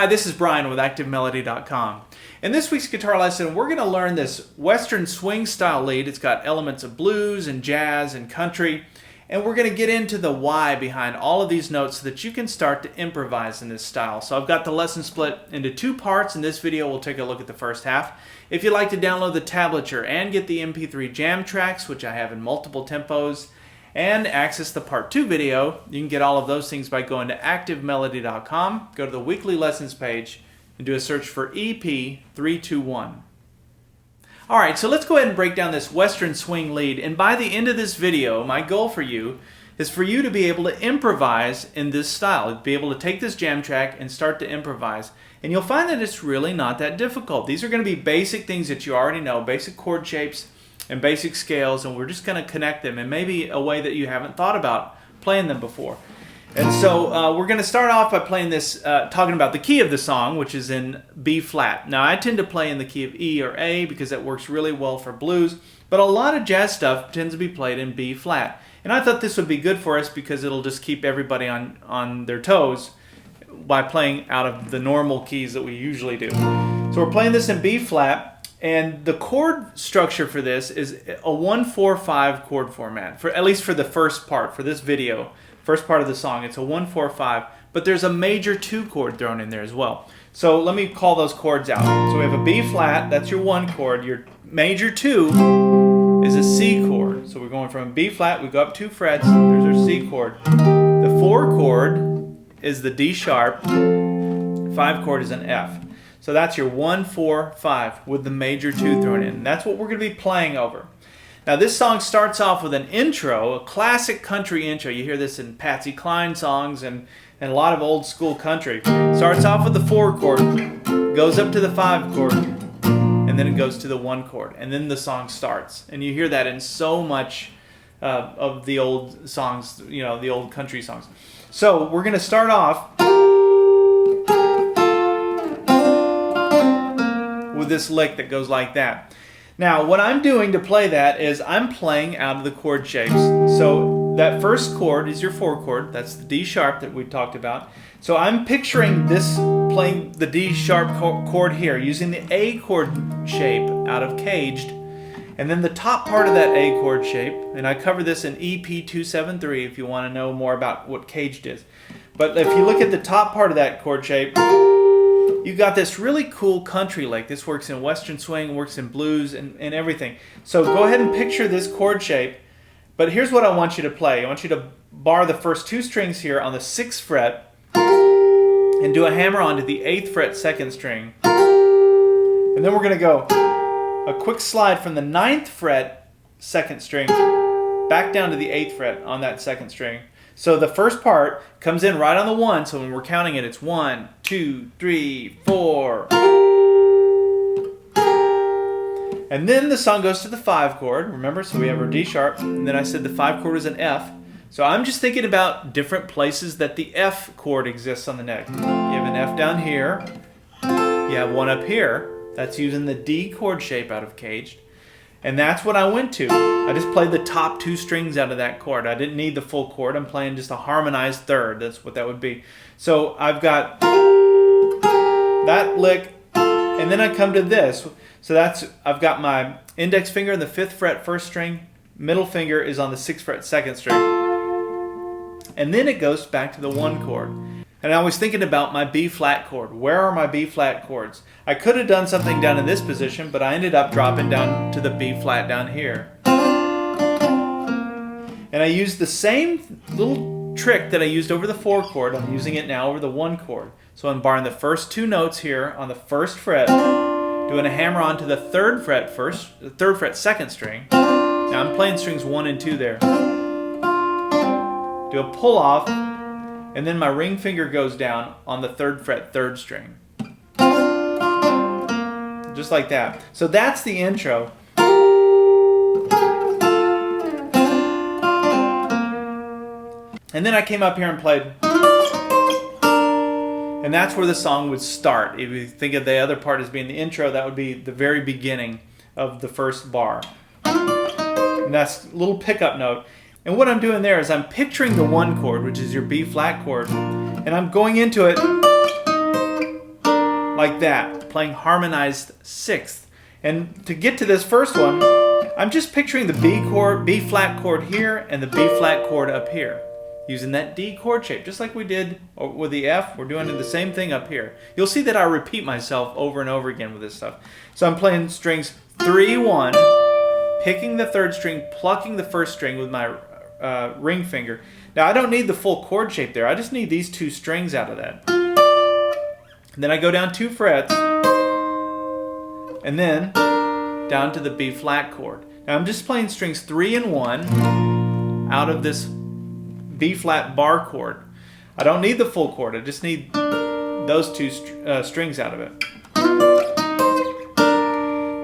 this is Brian with ActiveMelody.com. In this week's guitar lesson, we're going to learn this Western swing style lead. It's got elements of blues and jazz and country, and we're going to get into the why behind all of these notes so that you can start to improvise in this style. So I've got the lesson split into two parts. In this video, we'll take a look at the first half. If you'd like to download the tablature and get the MP3 jam tracks, which I have in multiple tempos, and access the part 2 video, you can get all of those things by going to ActiveMelody.com, go to the weekly lessons page, and do a search for EP321. Alright, so let's go ahead and break down this Western swing lead, and by the end of this video, my goal for you is for you to be able to improvise in this style, be able to take this jam track and start to improvise. And you'll find that it's really not that difficult. These are going to be basic things that you already know, basic chord shapes and basic scales, and we're just going to connect them in maybe a way that you haven't thought about playing them before. And so we're going to start off by playing this, talking about the key of the song, which is in B flat. Now I tend to play in the key of E or A because that works really well for blues, but a lot of jazz stuff tends to be played in B flat. And I thought this would be good for us because it'll just keep everybody on their toes by playing out of the normal keys that we usually do. So we're playing this in B flat. And the chord structure for this is a 1-4-5 chord format, at least for the first part, for this video, first part of the song, it's a 1-4-5, but there's a major 2 chord thrown in there as well. So let me call those chords out. So we have a B flat, that's your 1 chord, your major 2 is a C chord. So we're going from B flat, we go up 2 frets, there's our C chord. The 4 chord is the D sharp, 5 chord is an F. So that's your 1-4-5 with the major 2 thrown in. And that's what we're going to be playing over. Now this song starts off with an intro, a classic country intro. You hear this in Patsy Cline songs and a lot of old school country. Starts off with the 4 chord, goes up to the 5 chord, and then it goes to the 1 chord. And then the song starts. And you hear that in so much of the old songs, you know, the old country songs. So we're going to start off with this lick that goes like that. Now what I'm doing to play that is I'm playing out of the chord shapes. So that first chord is your 4 chord, that's the D sharp that we talked about. So I'm picturing this playing the D sharp chord here using the A chord shape out of Caged, and then the top part of that A chord shape, and I cover this in EP321 if you want to know more about what Caged is. But if you look at the top part of that chord shape, you got this really cool country lick. This works in Western swing, works in blues, and everything. So go ahead and picture this chord shape. But here's what I want you to play. I want you to bar the first 2 strings here on the 6th fret and do a hammer on to the 8th fret 2nd string. And then we're going to go a quick slide from the 9th fret 2nd string back down to the 8th fret on that 2nd string. So the first part comes in right on the 1, so when we're counting it, it's 1, 2, 3, 4. And then the song goes to the 5 chord, remember? So we have our D sharp, and then I said the 5 chord is an F. So I'm just thinking about different places that the F chord exists on the neck. You have an F down here, you have one up here, that's using the D chord shape out of Caged. And that's what I went to. I just played the top 2 strings out of that chord. I didn't need the full chord. I'm playing just a harmonized third. That's what that would be. So I've got that lick, and then I come to this. So I've got my index finger in the 5th fret 1st string, middle finger is on the 6th fret 2nd string. And then it goes back to the 1 chord. And I was thinking about my B flat chord. Where are my B flat chords? I could have done something down in this position, but I ended up dropping down to the B flat down here. And I used the same little trick that I used over the 4 chord. I'm using it now over the 1 chord. So I'm barring the first 2 notes here on the 1st fret, doing a hammer on to the 3rd fret 2nd string. Now I'm playing strings 1 and 2 there. Do a pull off, and then my ring finger goes down on the 3rd fret 3rd string. Just like that. So that's the intro. And then I came up here and played. And that's where the song would start. If you think of the other part as being the intro, that would be the very beginning of the first bar. And that's a little pickup note. And what I'm doing there is I'm picturing the 1 chord, which is your B flat chord, and I'm going into it like that, playing harmonized sixth. And to get to this first one, I'm just picturing the B chord, B flat chord here, and the B flat chord up here, using that D chord shape, just like we did with the F. We're doing the same thing up here. You'll see that I repeat myself over and over again with this stuff. So I'm playing strings 3, 1, picking the third string, plucking the first string with my ring finger. Now I don't need the full chord shape there. I just need these 2 strings out of that. And then I go down 2 frets, and then down to the B flat chord. Now I'm just playing strings 3 and 1 out of this B flat bar chord. I don't need the full chord. I just need those 2 strings out of it.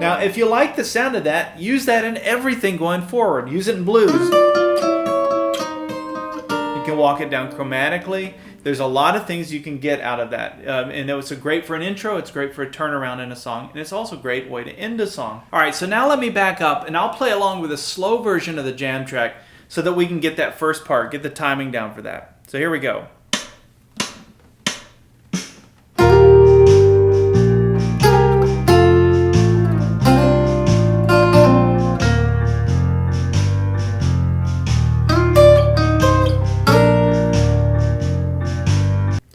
Now, if you like the sound of that, use that in everything going forward. Use it in blues. You can walk it down chromatically. There's a lot of things you can get out of that. And it's great for an intro. It's great for a turnaround in a song. And it's also a great way to end a song. All right, so now let me back up, and I'll play along with a slow version of the jam track so that we can get that first part, get the timing down for that. So here we go.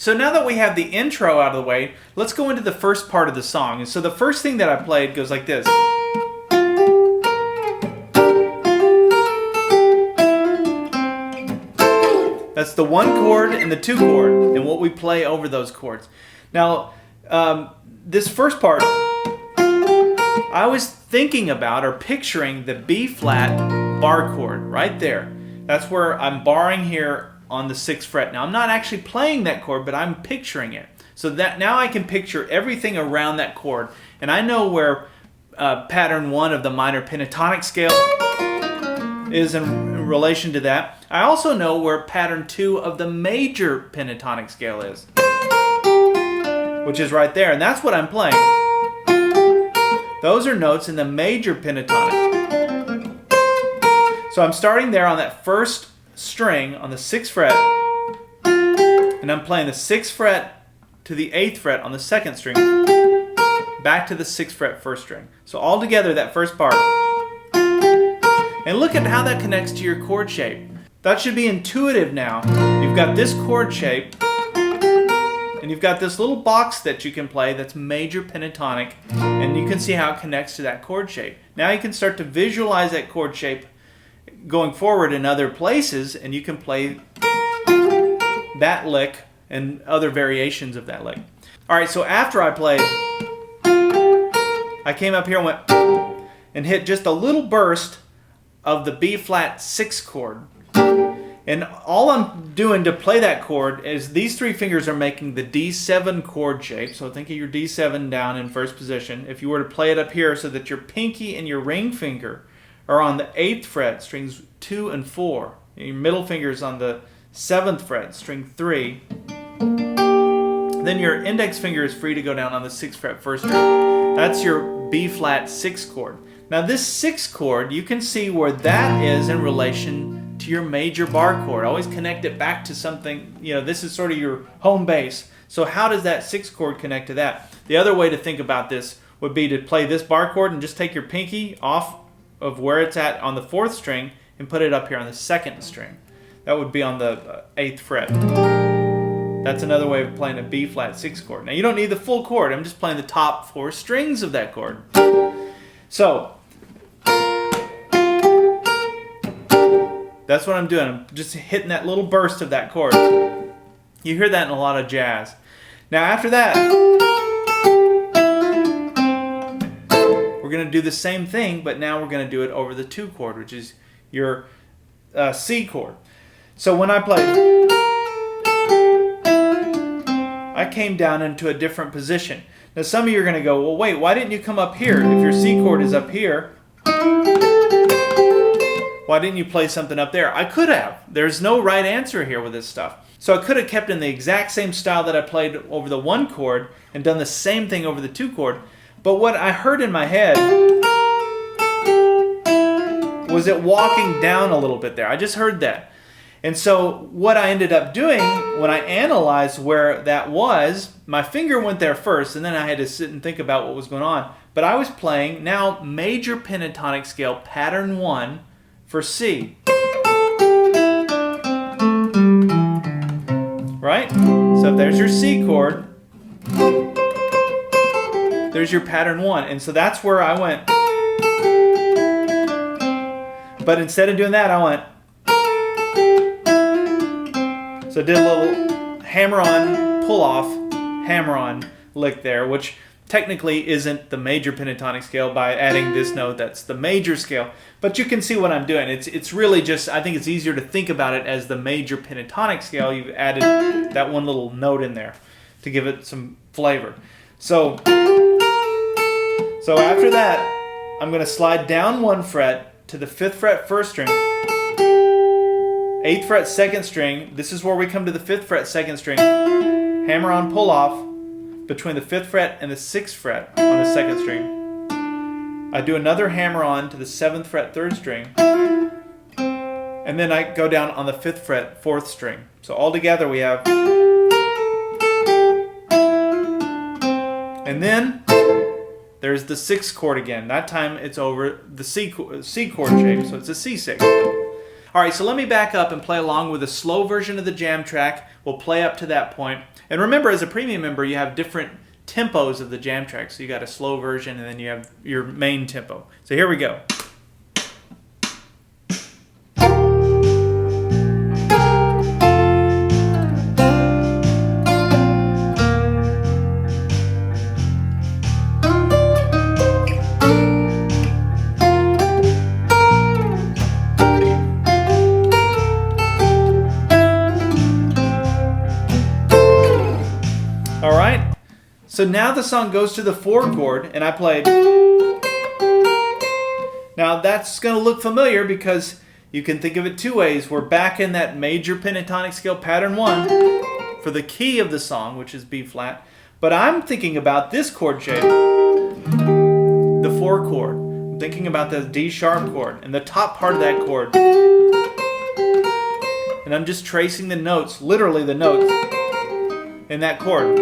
So now that we have the intro out of the way, let's go into the first part of the song. And so the first thing that I played goes like this. That's the 1 chord and the 2 chord, and what we play over those chords. Now, this first part, I was thinking about or picturing the B flat bar chord right there. That's where I'm barring here on the 6th fret. Now I'm not actually playing that chord, but I'm picturing it. So that now I can picture everything around that chord, and I know where pattern 1 of the minor pentatonic scale is in relation to that. I also know where pattern 2 of the major pentatonic scale is, which is right there, and that's what I'm playing. Those are notes in the major pentatonic. So I'm starting there on that first string on the 6th fret, and I'm playing the 6th fret to the 8th fret on the 2nd string, back to the 6th fret 1st string. So all together, that first part. And look at how that connects to your chord shape. That should be intuitive now. You've got this chord shape, and you've got this little box that you can play that's major pentatonic, and you can see how it connects to that chord shape. Now you can start to visualize that chord shape going forward in other places, and you can play that lick and other variations of that lick. All right, so after I played, I came up here and went and hit just a little burst of the B flat 6 chord. And all I'm doing to play that chord is these 3 fingers are making the D7 chord shape. So think of your D7 down in first position. If you were to play it up here so that your pinky and your ring finger are on the 8th fret, strings 2 and 4. Your middle finger is on the 7th fret, string 3. Then your index finger is free to go down on the 6th fret 1st string. That's your B flat 6 chord. Now this 6 chord, you can see where that is in relation to your major bar chord. Always connect it back to something, this is sort of your home base. So how does that 6 chord connect to that? The other way to think about this would be to play this bar chord and just take your pinky off of where it's at on the 4th string and put it up here on the 2nd string. That would be on the 8th fret. That's another way of playing a B flat 6 chord. Now you don't need the full chord. I'm just playing the top 4 strings of that chord. So that's what I'm doing. I'm just hitting that little burst of that chord. You hear that in a lot of jazz. Now after that, we're going to do the same thing, but now we're going to do it over the 2 chord, which is your C chord. So when I played, I came down into a different position. Now some of you are going to go, well wait, why didn't you come up here? If your C chord is up here, why didn't you play something up there? I could have. There's no right answer here with this stuff. So I could have kept in the exact same style that I played over the 1 chord and done the same thing over the 2 chord. But what I heard in my head was it walking down a little bit there. I just heard that. And so what I ended up doing when I analyzed where that was, my finger went there first, and then I had to sit and think about what was going on. But I was playing now major pentatonic scale pattern 1 for C. Right? So there's your C chord. There's your pattern 1. And so that's where I went. But instead of doing that, I went. So I did a little hammer-on, pull-off, hammer-on lick there, which technically isn't the major pentatonic scale by adding this note. That's the major scale. But you can see what I'm doing. It's really just, I think it's easier to think about it as the major pentatonic scale. You've added that one little note in there to give it some flavor. So after that, I'm going to slide down 1 fret to the 5th fret 1st string, 8th fret 2nd string. This is where we come to the 5th fret 2nd string. Hammer on, pull off between the 5th fret and the 6th fret on the 2nd string. I do another hammer on to the 7th fret 3rd string. And then I go down on the 5th fret 4th string. So all together we have. And then there's the 6th chord again. That time it's over the C chord shape, so it's a C6. All right, so let me back up and play along with a slow version of the jam track. We'll play up to that point. And remember, as a premium member, you have different tempos of the jam track. So you got a slow version, and then you have your main tempo. So here we go. All right. So now the song goes to the 4 chord, and I played. Now that's going to look familiar because you can think of it 2 ways. We're back in that major pentatonic scale pattern 1 for the key of the song, which is B flat. But I'm thinking about this chord shape, the 4 chord. I'm thinking about the D sharp chord and the top part of that chord. And I'm just tracing the notes, literally the notes, in that chord.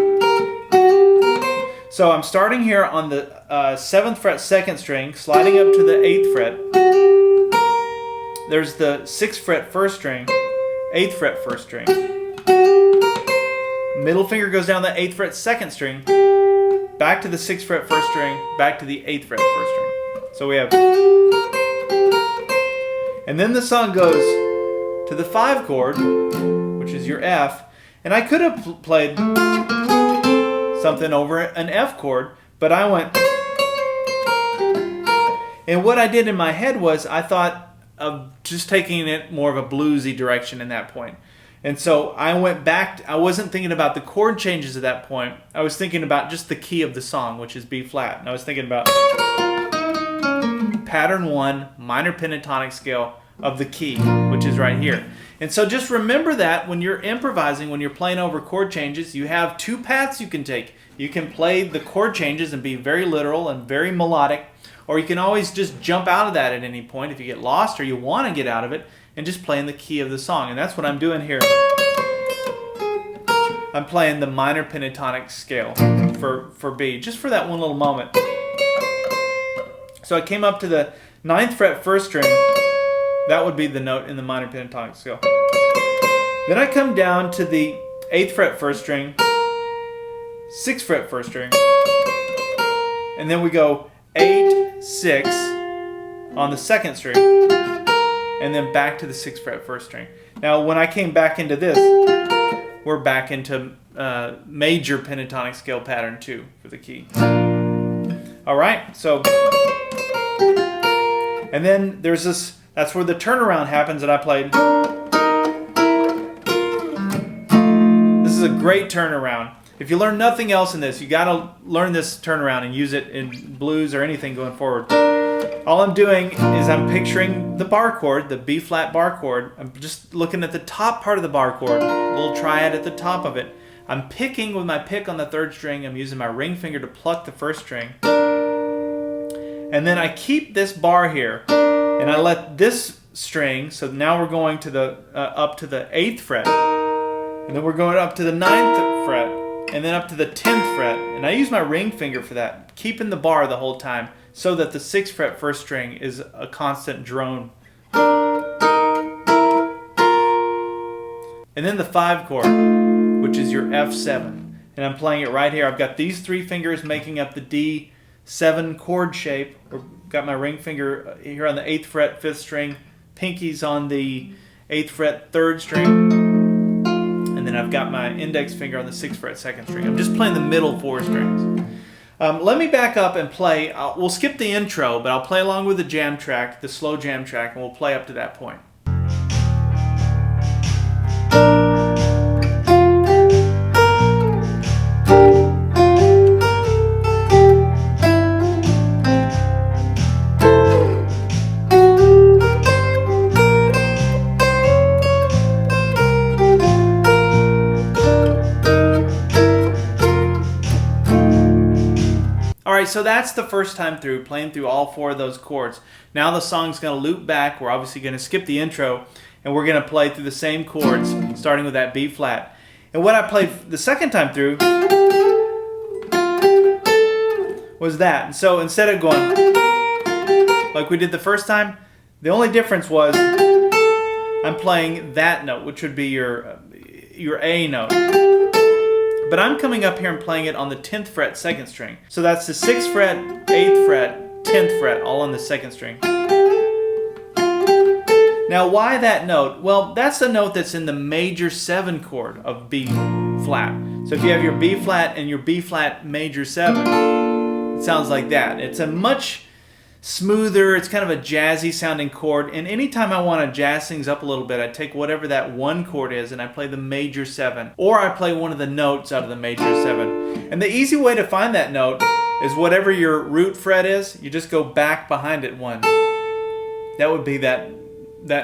So I'm starting here on the 7th fret 2nd string, sliding up to the 8th fret. There's the 6th fret 1st string, 8th fret 1st string. Middle finger goes down the 8th fret 2nd string, back to the 6th fret 1st string, back to the 8th fret 1st string. So we have. And then the song goes to the 5 chord, which is your F. And I could have played something over an F chord, but I went. And what I did in my head was I thought of just taking it more of a bluesy direction in that point. And so I went back. I wasn't thinking about the chord changes at that point. I was thinking about just the key of the song, which is B flat. And I was thinking about pattern 1, minor pentatonic scale of the key, which is right here. And so just remember that when you're improvising, when you're playing over chord changes, you have 2 paths you can take. You can play the chord changes and be very literal and very melodic, or you can always just jump out of that at any point if you get lost or you want to get out of it and just play in the key of the song. And that's what I'm doing here. I'm playing the minor pentatonic scale for B, just for that one little moment. So I came up to the 9th fret 1st string. That would be the note in the minor pentatonic scale. Then I come down to the 8th fret 1st string, 6th fret 1st string, and then we go 8, 6 on the 2nd string, and then back to the 6th fret 1st string. Now when I came back into this, we're back into major pentatonic scale pattern 2 for the key. All right, so, and then there's this. That's where the turnaround happens that I played. This is a great turnaround. If you learn nothing else in this, you got to learn this turnaround and use it in blues or anything going forward. All I'm doing is I'm picturing the bar chord, the B flat bar chord. I'm just looking at the top part of the bar chord, a little triad at the top of it. I'm picking with my pick on the 3rd string. I'm using my ring finger to pluck the 1st string. And then I keep this bar here. And I let this string. So now we're going to the up to the 8th fret, and then we're going up to the 9th fret, and then up to the 10th fret. And I use my ring finger for that, keeping the bar the whole time so that the 6th fret first string is a constant drone. And then the 5 chord, which is your F7. And I'm playing it right here. I've got these 3 fingers making up the D7 chord shape. I've got my ring finger here on the 8th fret, 5th string, pinkies on the 8th fret, 3rd string, and then I've got my index finger on the 6th fret, 2nd string. I'm just playing the middle 4 strings. Let me back up and play. We'll skip the intro, but I'll play along with the jam track, the slow jam track, and we'll play up to that point. Alright, so that's the first time through, playing through all 4 of those chords. Now the song's going to loop back. We're obviously going to skip the intro, and we're going to play through the same chords, starting with that B flat. And what I played the second time through was that. And so instead of going like we did the first time, the only difference was I'm playing that note, which would be your A note. But I'm coming up here and playing it on the 10th fret, 2nd string. So that's the 6th fret, 8th fret, 10th fret, all on the 2nd string. Now, why that note? Well, that's the note that's in the major 7 chord of B flat. So if you have your B flat and your B flat major 7, it sounds like that. It's a much smoother, it's kind of a jazzy sounding chord, and anytime I want to jazz things up a little bit, I take whatever that 1 chord is and I play the major 7, or I play one of the notes out of the major 7. And the easy way to find that note is whatever your root fret is, you just go back behind it 1. That would be that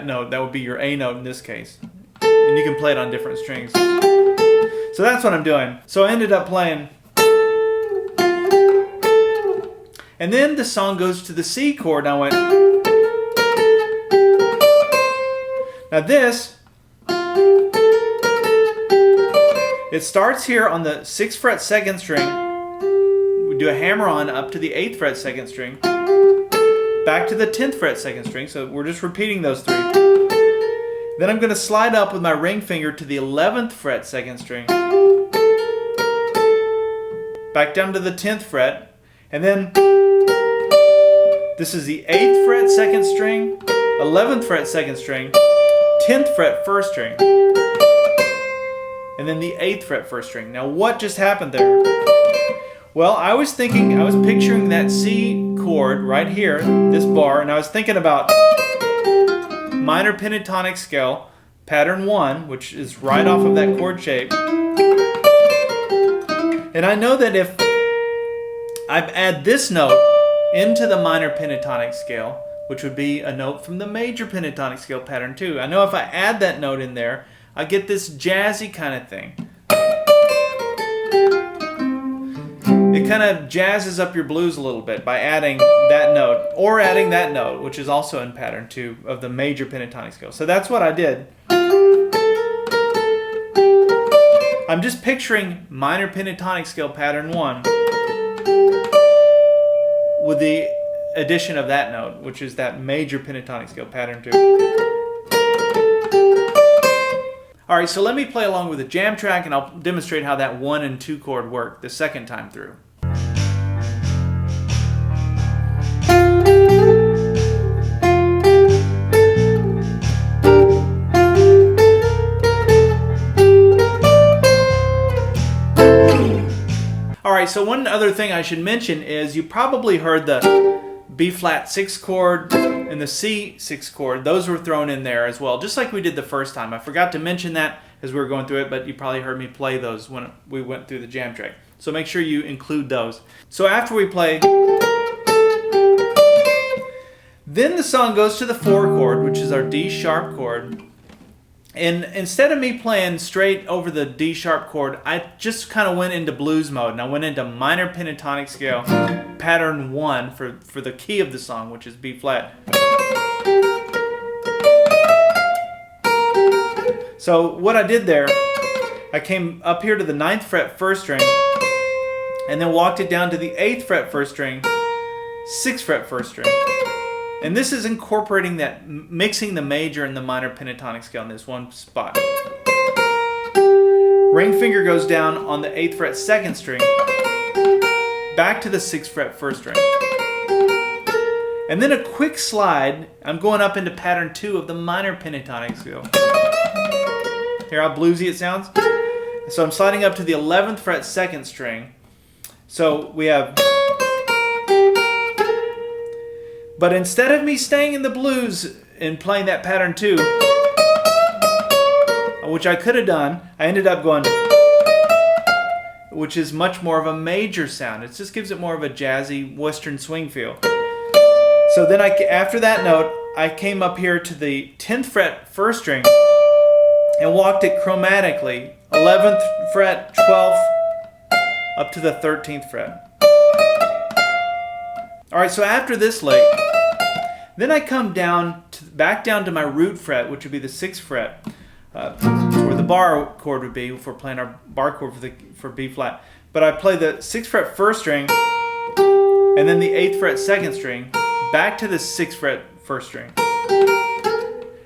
note. That would be your A note in this case, and you can play it on different strings. So that's what I'm doing. So I ended up playing. And then the song goes to the C chord, and I went. Now this, it starts here on the 6th fret, 2nd string. We do a hammer on up to the 8th fret, 2nd string. Back to the 10th fret, 2nd string. So we're just repeating those 3. Then I'm going to slide up with my ring finger to the 11th fret, 2nd string. Back down to the 10th fret. And then this is the 8th fret, 2nd string, 11th fret, 2nd string, 10th fret, 1st string, and then the 8th fret, 1st string. Now what just happened there? Well, I was picturing that C chord right here, this bar, and I was thinking about minor pentatonic scale, pattern 1, which is right off of that chord shape. And I know that if I add this note into the minor pentatonic scale, which would be a note from the major pentatonic scale, pattern 2. I know if I add that note in there, I get this jazzy kind of thing. It kind of jazzes up your blues a little bit by adding that note, or adding that note, which is also in pattern 2 of the major pentatonic scale. So that's what I did. I'm just picturing minor pentatonic scale, pattern 1, with the addition of that note, which is that major pentatonic scale, pattern 2. Alright, so let me play along with the jam track, and I'll demonstrate how that 1 and 2 chord work the second time through. Alright, so one other thing I should mention is you probably heard the B flat 6 chord and the C 6 chord. Those were thrown in there as well, just like we did the first time. I forgot to mention that as we were going through it, but you probably heard me play those when we went through the jam track. So make sure you include those. So after we play, then the song goes to the 4 chord, which is our D sharp chord. And instead of me playing straight over the D sharp chord, I just kind of went into blues mode, and I went into minor pentatonic scale, pattern 1 for the key of the song, which is B flat. So what I did there, I came up here to the 9th fret 1st string, and then walked it down to the 8th fret 1st string, 6th fret 1st string. And this is incorporating that, mixing the major and the minor pentatonic scale in this one spot. Ring finger goes down on the 8th fret 2nd string, back to the 6th fret 1st string. And then a quick slide, I'm going up into pattern 2 of the minor pentatonic scale. Hear how bluesy it sounds? So I'm sliding up to the 11th fret 2nd string. So we have... But instead of me staying in the blues and playing that pattern 2, which I could have done, I ended up going, which is much more of a major sound. It just gives it more of a jazzy western swing feel. So then after that note, I came up here to the 10th fret 1st string and walked it chromatically, 11th fret, 12th, up to the 13th fret. All right, so after this lick, then I come down back down to my root fret, which would be the 6th fret, where the bar chord would be if we're playing our bar chord for B flat. But I play the 6th fret 1st string, and then the 8th fret 2nd string, back to the 6th fret 1st string.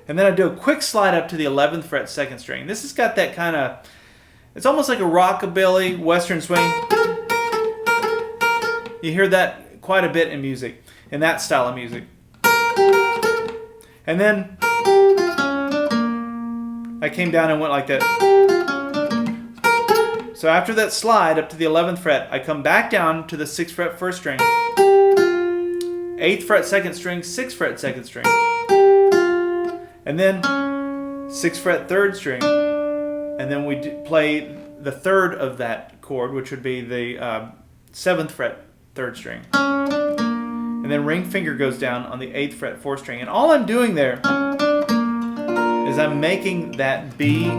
And then I do a quick slide up to the 11th fret 2nd string. This has got that kind of, it's almost like a rockabilly western swing. You hear that quite a bit in music, in that style of music. And then I came down and went like that. So after that slide up to the 11th fret, I come back down to the 6th fret 1st string, 8th fret 2nd string, 6th fret 2nd string, and then 6th fret 3rd string, and then we play the 3rd of that chord, which would be the 7th fret 3rd string. And then ring finger goes down on the 8th fret 4th string. And all I'm doing there is I'm making that B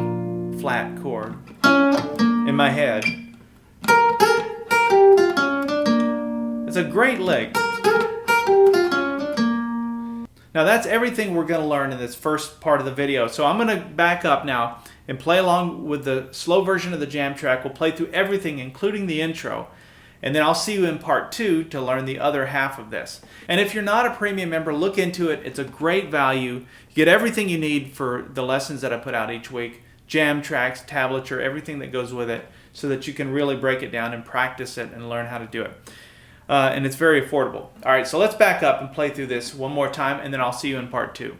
flat chord in my head. It's a great lick. Now that's everything we're going to learn in this first part of the video. So I'm going to back up now and play along with the slow version of the jam track. We'll play through everything, including the intro. And then I'll see you in part 2 to learn the other half of this. And if you're not a premium member, look into it. It's a great value. You get everything you need for the lessons that I put out each week. Jam tracks, tablature, everything that goes with it, so that you can really break it down and practice it and learn how to do it. And it's very affordable. All right, so let's back up and play through this one more time, and then I'll see you in part 2.